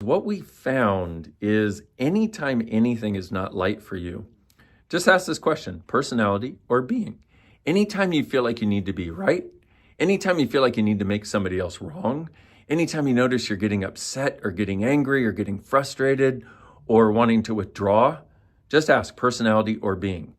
What we found is anytime anything is not light for you, just ask this question, personality or being. Anytime you feel like you need to be right, anytime you feel like you need to make somebody else wrong, anytime you notice you're getting upset or getting angry or getting frustrated or wanting to withdraw, just ask personality or being.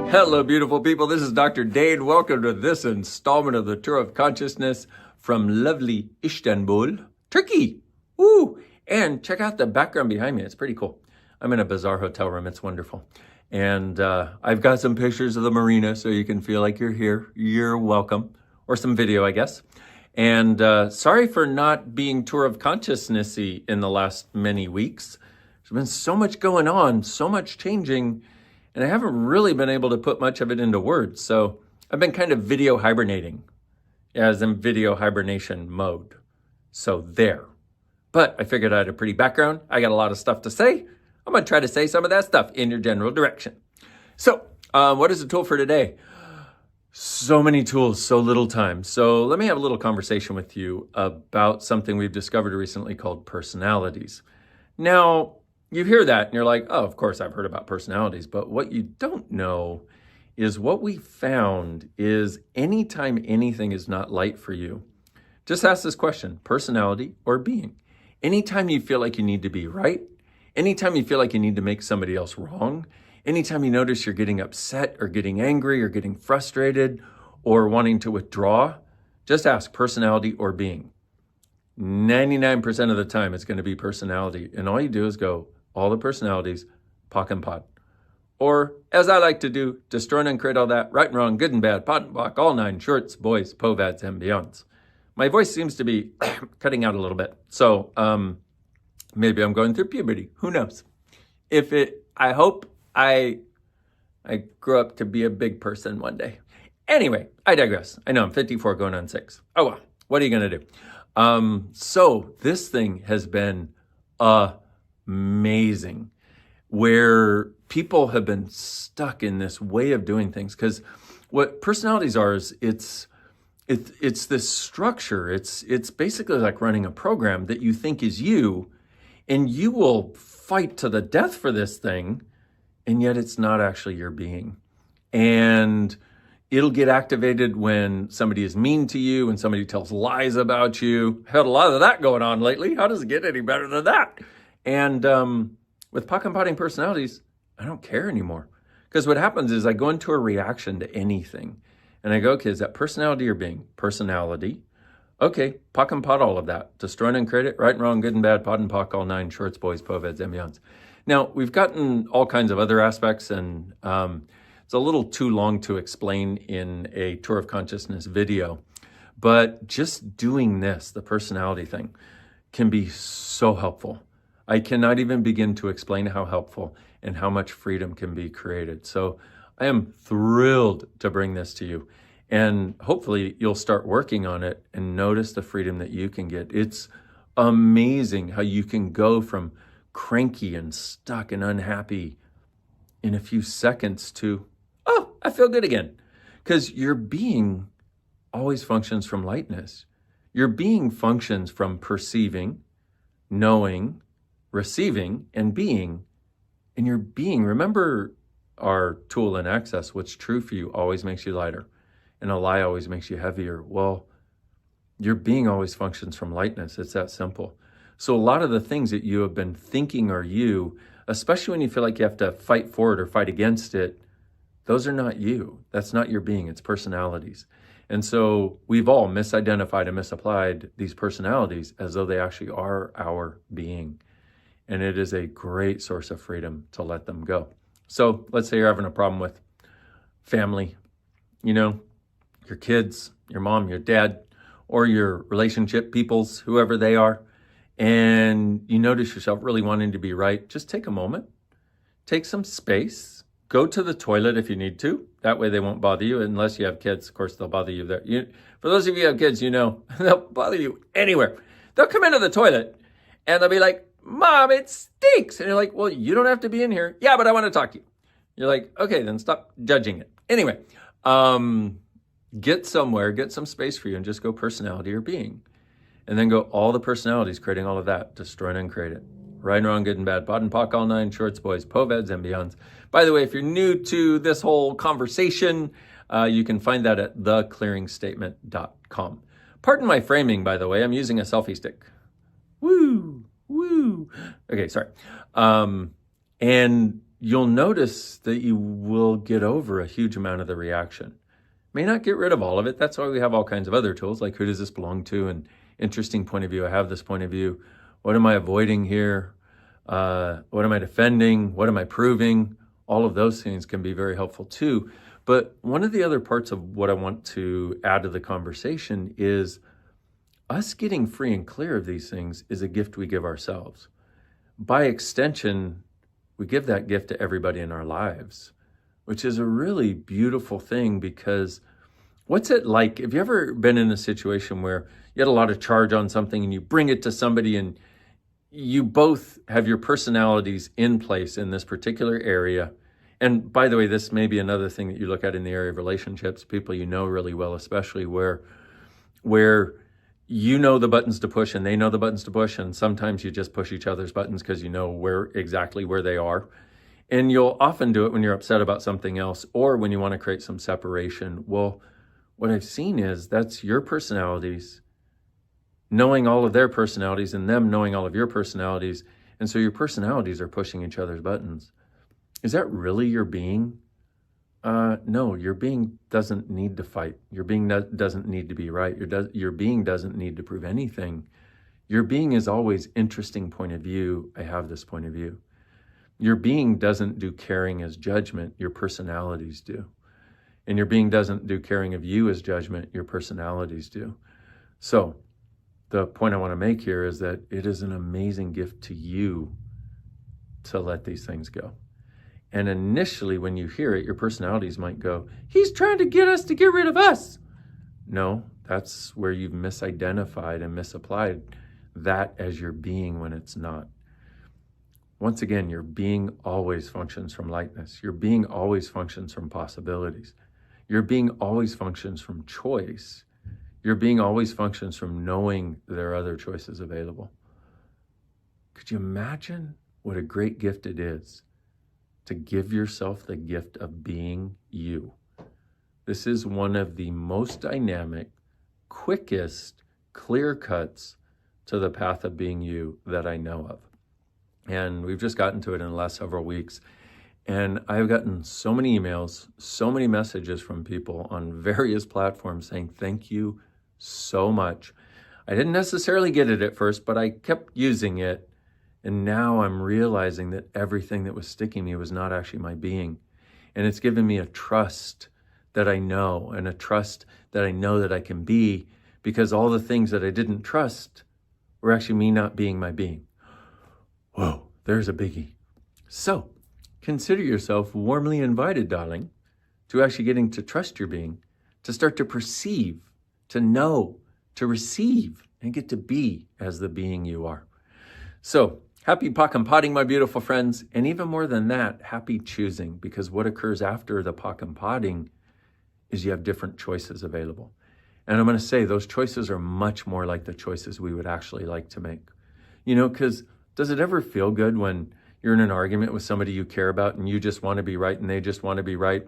Hello, beautiful people. This is Dr. Dain. Welcome to this installment of the Tour of Consciousness from lovely Istanbul, Turkey. Woo! And check out the background behind me. It's pretty cool. I'm in a bizarre hotel room. It's wonderful. And I've got some pictures of the marina so you can feel like you're here. You're welcome. Or some video, I guess. And sorry for not being Tour of Consciousness-y in the last many weeks. There's been so much going on, so much changing, and I haven't really been able to put much of it into words. So I've been kind of video hibernating, as in video hibernation mode. So there. But I figured I had a pretty background. I got a lot of stuff to say. I'm going to try to say some of that stuff in your general direction. So what is the tool for today? So many tools, so little time. So let me have a little conversation with you about something we've discovered recently called personalities. Now, you hear that and you're like, oh, of course I've heard about personalities. But what you don't know is what we found is anytime anything is not light for you, just ask this question, personality or being. Anytime you feel like you need to be right, anytime you feel like you need to make somebody else wrong, anytime you notice you're getting upset or getting angry or getting frustrated or wanting to withdraw, just ask personality or being. 99% of the time it's going to be personality. And all you do is go, all the personalities, pock and pot. Or, as I like to do, destroy and create all that, right and wrong, good and bad, pot and pock, all nine, shorts, boys, povads, and beyonds. My voice seems to be cutting out a little bit. So maybe I'm going through puberty. Who knows? I hope I grew up to be a big person one day. Anyway, I digress. I know I'm 54 going on 6. Oh well, what are you going to do? So this thing has been amazing, where people have been stuck in this way of doing things. Because what personalities are is it's this structure. It's basically like running a program that you think is you, and you will fight to the death for this thing, and yet it's not actually your being. And it'll get activated when somebody is mean to you, when somebody tells lies about you. Had a lot of that going on lately. How does it get any better than that? And with pock and potting personalities, I don't care anymore. Because what happens is I go into a reaction to anything. And I go, okay, is that personality or being? Personality. Okay, pock and pot all of that. Destroy and create it, right and wrong, good and bad, pot and pock, all nine, shorts, boys, povads, and beyonds. Now, we've gotten all kinds of other aspects, and it's a little too long to explain in a Tour of Consciousness video. But just doing this, the personality thing, can be so helpful. I cannot even begin to explain how helpful and how much freedom can be created. So I am thrilled to bring this to you. And hopefully you'll start working on it and notice the freedom that you can get. It's amazing how you can go from cranky and stuck and unhappy in a few seconds to, oh, I feel good again. Because your being always functions from lightness. Your being functions from perceiving, knowing, receiving, and being. And your being, remember our tool in Access, what's true for you always makes you lighter, and a lie always makes you heavier. Well, your being always functions from lightness. It's that simple. So a lot of the things that you have been thinking are you, especially when you feel like you have to fight for it or fight against it, those are not you. That's not your being. It's personalities. And so we've all misidentified and misapplied these personalities as though they actually are our being. And it is a great source of freedom to let them go. So let's say you're having a problem with family, your kids, your mom, your dad, or your relationship peoples, whoever they are, and you notice yourself really wanting to be right. Just take a moment, take some space, go to the toilet if you need to. That way they won't bother you, unless you have kids. Of course, they'll bother you there. For those of you who have kids, they'll bother you anywhere. They'll come into the toilet and they'll be like, Mom, it stinks. And you're like, well, you don't have to be in here. Yeah, but I want to talk to you. You're like, okay, then stop judging it. Anyway, get somewhere, get some space for you, and just go personality or being. And then go all the personalities, creating all of that, destroy and uncreate it. Right and wrong, good and bad, bod and pock, all nine, shorts, boys, poveds, and beyonds. By the way, if you're new to this whole conversation, you can find that at theclearingstatement.com. Pardon my framing, by the way. I'm using a selfie stick. Woo, woo. Okay, sorry. And you'll notice that you will get over a huge amount of the reaction. May not get rid of all of it. That's why we have all kinds of other tools, like who does this belong to, and interesting point of view. I have this point of view. What am I avoiding here? What am I defending? What am I proving? All of those things can be very helpful too. But one of the other parts of what I want to add to the conversation is us getting free and clear of these things is a gift we give ourselves. By extension, we give that gift to everybody in our lives, which is a really beautiful thing, because what's it like? Have you ever been in a situation where you had a lot of charge on something and you bring it to somebody and you both have your personalities in place in this particular area? And by the way, this may be another thing that you look at in the area of relationships, people you know really well, especially where you know the buttons to push and they know the buttons to push, and sometimes you just push each other's buttons because you know exactly where they are. And you'll often do it when you're upset about something else or when you want to create some separation. Well, what I've seen is that's your personalities knowing all of their personalities and them knowing all of your personalities. And so your personalities are pushing each other's buttons. Is that really your being? No, your being doesn't need to fight. Your being doesn't need to be right. Your being doesn't need to prove anything. Your being is always interesting point of view. I have this point of view. Your being doesn't do caring as judgment. Your personalities do. And your being doesn't do caring of you as judgment. Your personalities do. So the point I want to make here is that it is an amazing gift to you to let these things go. And initially, when you hear it, your personalities might go, he's trying to get us to get rid of us. No, that's where you've misidentified and misapplied that as your being when it's not. Once again, your being always functions from lightness. Your being always functions from possibilities. Your being always functions from choice. Your being always functions from knowing there are other choices available. Could you imagine what a great gift it is to give yourself the gift of being you? This is one of the most dynamic, quickest, clear cuts to the path of being you that I know of. And we've just gotten to it in the last several weeks. And I've gotten so many emails, so many messages from people on various platforms saying, thank you so much. I didn't necessarily get it at first, but I kept using it. And now I'm realizing that everything that was sticking me was not actually my being. And it's given me a trust that I know, and a trust that I know that I can be, because all the things that I didn't trust were actually me not being my being. Whoa, there's a biggie. So consider yourself warmly invited, darling, to actually getting to trust your being, to start to perceive, to know, to receive, and get to be as the being you are. So happy pock and potting, my beautiful friends. And even more than that, happy choosing, because what occurs after the pock and potting is you have different choices available. And I'm going to say those choices are much more like the choices we would actually like to make. Because does it ever feel good when you're in an argument with somebody you care about and you just want to be right and they just want to be right,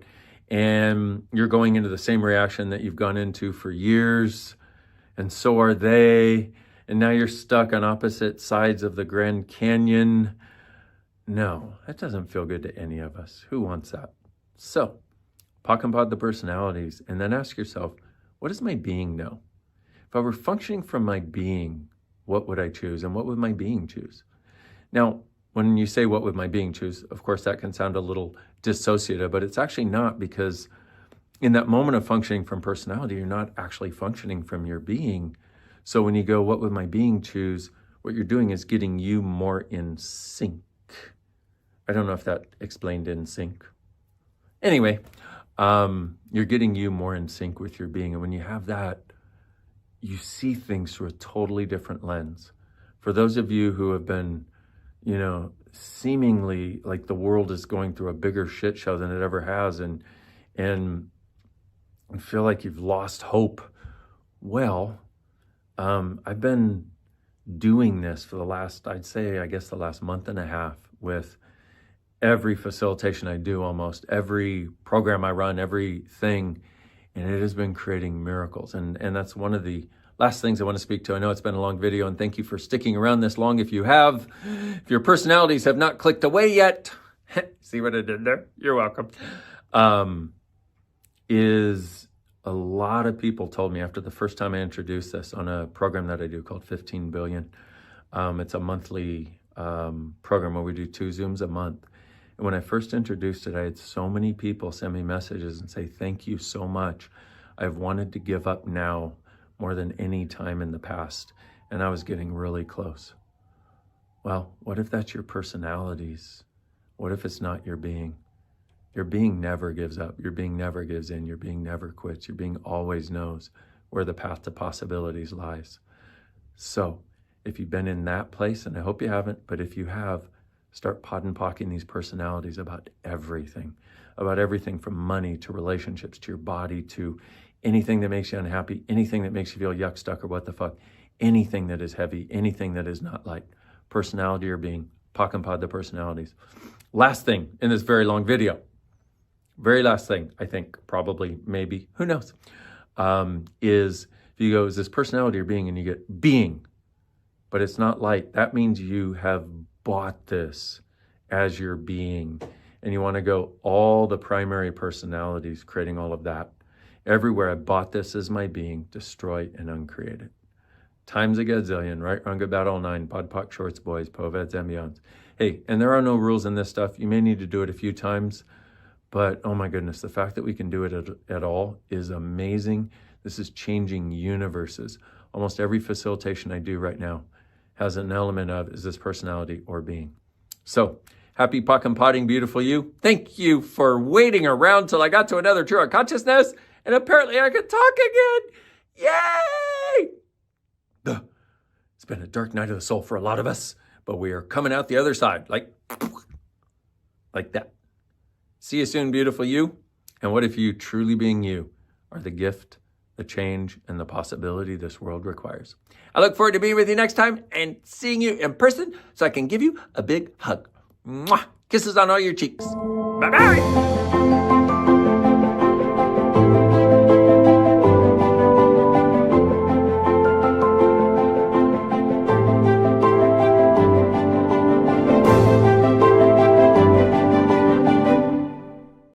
and you're going into the same reaction that you've gone into for years, and so are they, and now you're stuck on opposite sides of the Grand Canyon? No, that doesn't feel good to any of us. Who wants that? So, pock and pod the personalities, and then ask yourself, what does my being know? If I were functioning from my being, what would I choose, and what would my being choose? Now, when you say what would my being choose, of course that can sound a little dissociative, but it's actually not, because in that moment of functioning from personality, you're not actually functioning from your being. So when you go, what would my being choose? What you're doing is getting you more in sync. I don't know if that explained in sync. Anyway, you're getting you more in sync with your being. And when you have that, you see things through a totally different lens. For those of you who have been, seemingly like the world is going through a bigger shit show than it ever has, and feel like you've lost hope. Well, I've been doing this for the last month and a half with every facilitation I do, almost every program I run, everything, and it has been creating miracles. And that's one of the last things I want to speak to. I know it's been a long video, and thank you for sticking around this long. If you have, if your personalities have not clicked away yet, see what I did there? You're welcome. Is a lot of people told me after the first time I introduced this on a program that I do called 15 Billion. It's a monthly program where we do 2 Zooms a month. And when I first introduced it, I had so many people send me messages and say, thank you so much. I've wanted to give up now more than any time in the past. And I was getting really close. Well, what if that's your personalities? What if it's not your being? Your being never gives up. Your being never gives in. Your being never quits. Your being always knows where the path to possibilities lies. So if you've been in that place, and I hope you haven't, but if you have, start pocking these personalities about everything from money to relationships to your body to anything that makes you unhappy, anything that makes you feel yuck, stuck, or what the fuck, anything that is heavy, anything that is not like personality or being, pod the personalities. Last thing in this very long video, very last thing, I think, probably, maybe, who knows, is if you go, is this personality or being, and you get being, but it's not light. That means you have bought this as your being, and you want to go all the primary personalities, creating all of that. Everywhere I bought this as my being, destroy and uncreate it. Times a gazillion, right, wrong, good, bad, all 9, pod, poc, shorts, boys, poveds, and beyonds. Hey, and there are no rules in this stuff. You may need to do it a few times, but oh my goodness, the fact that we can do it at all is amazing. This is changing universes. Almost every facilitation I do right now has an element of, is this personality or being? So, happy potting, beautiful you. Thank you for waiting around till I got to another True Consciousness, and apparently I could talk again. Yay! It's been a dark night of the soul for a lot of us, but we are coming out the other side, like that. See you soon, beautiful you. And what if you, truly being you, are the gift, the change, and the possibility this world requires? I look forward to being with you next time and seeing you in person so I can give you a big hug. Mwah! Kisses on all your cheeks. Bye-bye.